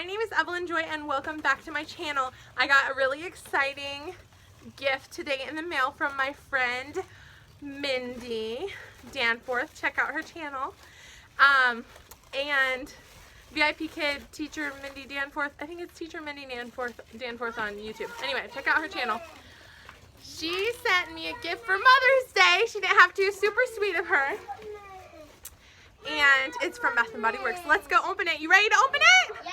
name is Evelyn Joy and welcome back to my channel. I got a really exciting gift today in the mail from my friend Mindy Danforth. Check out her channel. And VIP Kid Teacher Mindy Danforth. I think it's Teacher Mindy Danforth on YouTube. Anyway, check out her channel. She sent me a gift for Mother's Day. She didn't have to. Super sweet of her. And it's from Bath & Body Works. Let's go open it. You ready to open it? Yeah.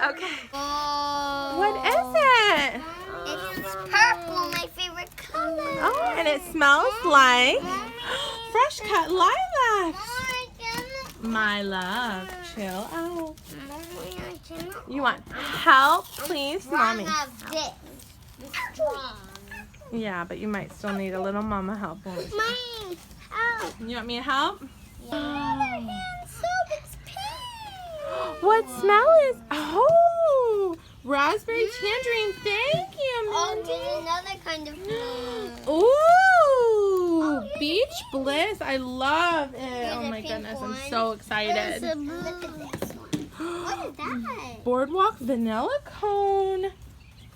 Okay. What is it? It's purple, my favorite color. Oh, and it smells like fresh cut lilacs. My love, chill out. You want help, please, Mommy? Yeah, but you might still need a little mama help. Mommy, help. You want me to help? Yeah. It's pink. What smell is? Oh, raspberry tangerine. Thank you, Mindy. Oh, another kind of fruit. Ooh, beach bliss. I love it. Oh my goodness, I'm so excited. Look at this one. What is that? Boardwalk vanilla cone.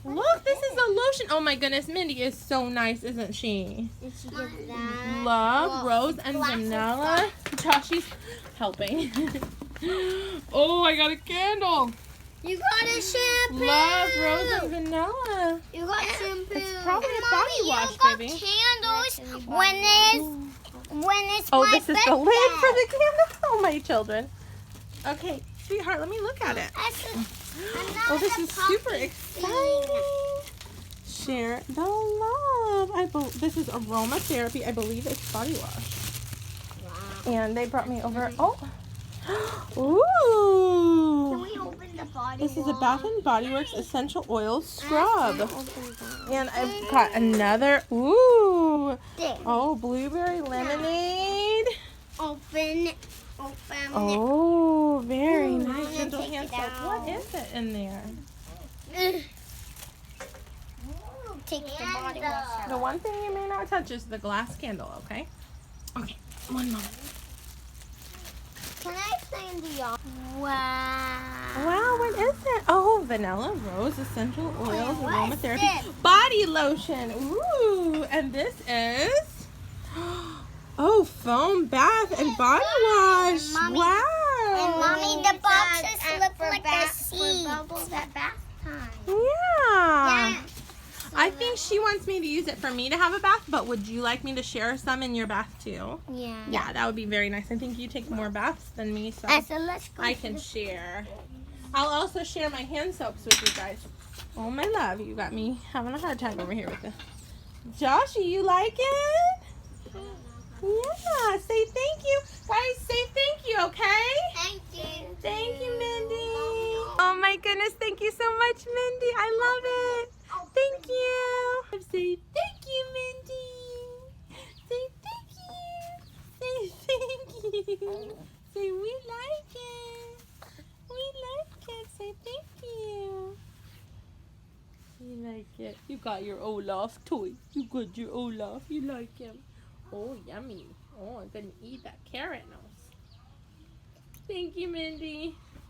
Look, this is a lotion. Oh my goodness, Mindy is so nice, isn't she? Did she get that? Love, rose, and vanilla. Joshy's helping. Oh, I got a candle. You got a shampoo. Love, rose, and vanilla. You got shampoo. It's probably a body wash, baby. Candles when it's Oh, my this is the lid for the candle. Oh, my children. Okay, sweetheart, let me look at it. Oh, this is super exciting. Share the love. This is aromatherapy. I believe it's body wash. Wow. And they brought me over. Oh. Ooh. Can we open the body This is a Bath & Body Works Essential Oil Scrub. And I've got another. Ooh. Oh, blueberry lemonade. Open it. Oh, very nice. Gentle hand soap. What is it in there? Take the body wash out. The one thing you may not touch is the glass candle, okay? Okay, one moment. Can I play in the yard? Wow. Wow, what is it? Oh, vanilla rose essential oils What's aromatherapy this? body lotion. Ooh, and this is oh, foam bath and body wash. Mommy, Wow. And Mommy, the boxes look like a sea. For bubbles at bath time. Yeah. Yes. I think she wants me to use it for me to have a bath, but would you like me to share some in your bath too? Yeah. Yeah, that would be very nice. I think you take more baths than me, so So let's go. I can share. I'll also share my hand soaps with you guys. Oh, my love, you got me having a hard time over here with this. Joshy, you like it? Yeah, say thank you. Guys, say thank you, okay? Thank you. Thank you, Mindy. Oh my goodness, thank you so much, Mindy. I love it. Thank you. Say thank you, Mindy. Say thank you. Say thank you. Say we like it. We like it. Say thank you. You like it. You got your Olaf toy. You got your Olaf. You like him. Oh, yummy. Oh, I'm going to eat that carrot nose. Thank you, Mindy.